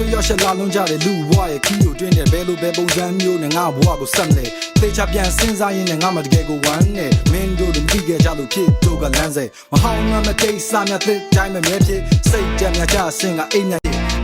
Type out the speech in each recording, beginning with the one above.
တွေရောက်ရှက်လာလုံးကြတဲ့လူဘွားရဲ့ခီးကိုတွင်းတဲ့ဘဲလိုဘဲပုံစံမျိုးနဲ့ငါဘွားကိုဆက်မလဲသေချာပြန်စဉ်းစားရင်းနဲ့ငါမတကယ်ကိုဝမ်းနဲ့မင်းတို့တို့ပြီးခဲ့ကြလို့ဖြစ်တို့ကလမ်းစိမဟောင်းမတိတ်စားမြတ်တဲ့တိုင်းမမြဲဖြစ်စိတ်ကြံမြကြဆင်းကအိမ်မြ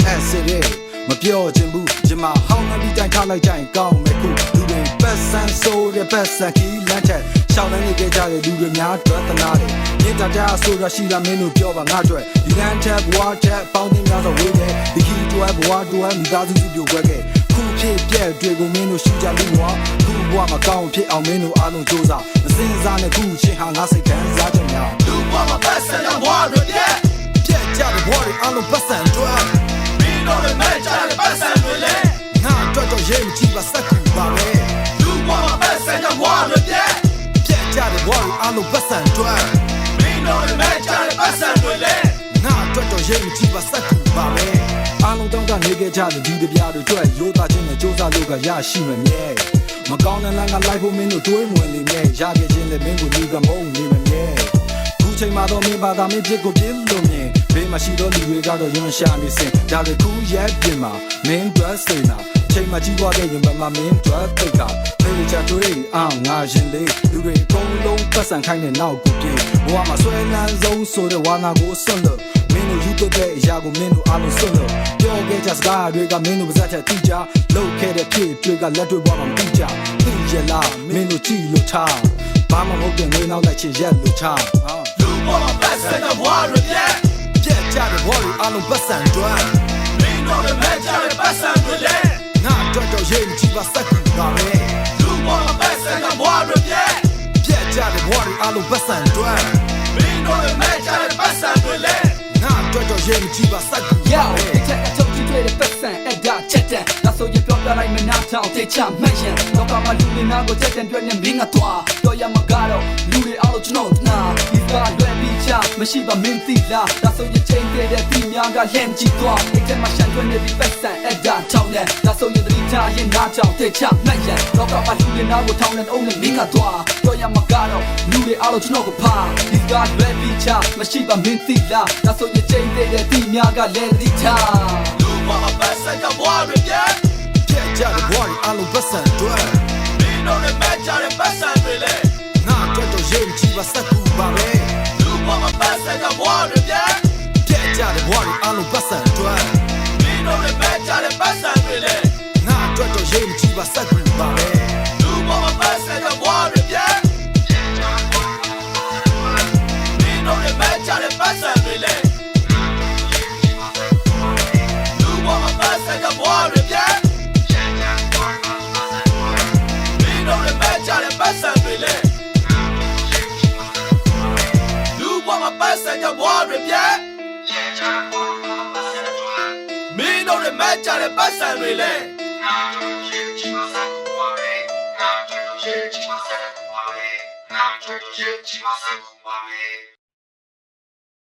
အဲ့စစ်ရဲမပြောချင်ဘူးဒီမှာဟောင်းနှပြီးတိုင်းထားလိုက်ကြရင်ကောင်းမယ်ခုလူတွေပတ်စံဆိုးတဲ့ပတ်စံခီးလမ်းထက်ရှောင်းနေကြတဲ့လူတွေများတွေ့တနာတယ်မြေတာတာဆိုရရှိလာမင်းတို့ပြောပါငါတွေ့ဒီလမ်းထက်ဘွားထက်ပေါင်းတင်များစွာဝေးတယ်ဒီခီးတွဲဘွားတွဲမိသားစုပြိုကွဲခဲ့ခုဖြစ်ပြက်တွေကိုမင်းတို့ရှိကြလို့ဝါခုဘွားမကောင်းဖြစ်အောင်မင်းတို့အားလုံးစူးစမ်းမစင်စားနဲ့ခုချင်းဟာငါစိတ်ခံစားကြများလူဘွားမပတ်စံတဲ့ဘွားတွေပြက်ကြတဲ့ဘွားတွေအားလုံးပတ်စံတွဲမင်းတို့လည်းမဲ့ကြတဲ့ပတ်စံတွေလေငါတော့ရဲမကြည့်ပါစက်ကူပါပဲလူဘွားမပတ်စံတဲ့ဘွားတွေပြက်ကြတဲ့ဘွားတွေအားလုံးပတ်စံတွဲမင်းတို့လည်းမဲ့ကြတဲ့ပတ်စံတွေလေငါတော့ရဲမကြည့်ပါစက်ကူပါပဲအားလုံးတောင်းတနေကြကြတဲ့ဒီတပြားတွေတွေ့ရိုးသားခြင်းနဲ့စူးစမ်းလို့ကရရှိမမြဲမကောင်းတဲ့လမ်းကလိုက်ဖို့မင်းတို့တွေးမဝင်နေမြဲရခဲ့ခြင်းနဲ့မင်းကိုလူကမုန်းနေမမြဲခုချိန်မှာတော့မင်းဘာသာမင်းဖြစ်ကိုပြင်းလို့မြင်ဘေးမှာရှိတော့လူတွေကတော့ရွံ့ရှာနေစင်ဒါတွေခုရဲ့ပြင်မှာမင်းတို့စိတ်နာချိန်မှာကြီးသွားတဲ့ရင်ပတ်မှာမင်းတို့တိတ်ကဖေးချတွေးအောင်ငါရင်လေးလူတွေအကုန်လုံးပတ်စံခိုင်းတဲ့နောက်ကိုပြေဘဝမှာဆွဲလန်းဆုံးဆိုတဲ့ဝါနာကိုဆွတ်လို့မင်းတို့ယူတော့တဲ့အရာကိုမင်းတို့အားလုံးဆွတ်လို့ပြောခဲ့ကြစကားတွေကမင်းတို့ပါဇက်ချက်တိကျလောက်ခဲ့တဲ့ဖြစ်တွေကလက်တွေဘဝမှာမတိကျသိရလားမင်းတို့ကြည့်လို့ထားဘာမှမဟုတ်တဲ့နေနောက်လိုက်ချင်ရက်လို့ထားလူဘဝမှာပတ်စံတဲ့ဘဝတွေပြက်ကြတဲ့ဘဝတွေအားလုံးပတ်စံတွဲမင်းတို့လည်းမဲ့ကြတဲ့ပတ်စံတွေလေငါတော့ရဲမကြည့်ပါစက်ကူပါပဲလူဘဝမှာပတ်စံတဲ့ဘဝတွေပြက်ကြတဲ့ဘဝတွေအားလုံးပတ်စံတွဲမင်းတို့လည်းမဲ့ကြတဲ့ပတ်စံတွေလေငါတော့ရဲမကြည့်ပါစက်ကူပါပဲ一切都是对的ပတ်စံအဲ့ဒါချက်တဲ့ဒါဆိုရင်ပြောပြလိုက်မနာထောင်တေချမှတ်ရင်တော့ကမှလူတွေနာကိုချက်တဲ့တွေ့နေမင်းကတော့တော့ရမှာကတော့လူတွေအားလုံးကျွန်တော်နာဒီကလွယ်ပြီးချမရှိပါမင်းသိလားဒါဆိုရင်ချိန်တဲ့ပြည်များကလန့်ကြည့်သွားအဲ့ကျမှရှန်တွနေပြီးပတ်စံအဲ့ဒါထောင်တယ်ဒါဆိုရင်တတိထားရင်နာထောင်တေချမှတ်ရင်တော့ကမှလူတွေနာကိုထောင်နေအောင်နဲ့မင်းကတော့တော့ရမှာကတော့လူတွေအားလုံးကျွန်တော်ကိုဖာဒီကလွယ်ပြီးချမရှိပါမင်းသိလားဒါဆိုရင်ချိန်တဲ့ပြည်များကလည်းသိထားလူဘဝမှာပတ်စံတဲ့ဘဝတွေပြက်ကြတဲ့ဘဝတွေအားလုံးပတ်စံတွဲမင်းတို့လည်းမဲ့ကြတဲ့ပတ်စံတွေလေငါတော့ရဲမကြည့်ပါစက်ကူပါပဲလူဘဝမှာပတ်စံတဲ့ဘဝတွေပြက်ကြတဲ့ဘဝတွေအားလုံးပတ်စံတွဲမင်းတို့လည်းမဲ့ကြတဲ့ပတ်စံတွေလေငါတော့ရဲမကြည့်ပါစက်ကူပါပဲလူဘဝမှာပတ်စံတဲ့ဘဝတွေပြက်မင်းတို့လည်းမဲ့ကြတဲ့ပတ်စံတွေလေပတ်စံတဲ့ဘဝတွေပြက်မင်းတို့လည်းမဲ့ကြတဲ့ပတ်စံတွေလေငါတို့ရဲ့ချစ်မစကူပါပဲငါတို့ရဲ့ချစ်မစကူပါပဲငါတို့ရဲ့ချစ်မစကူပါပဲ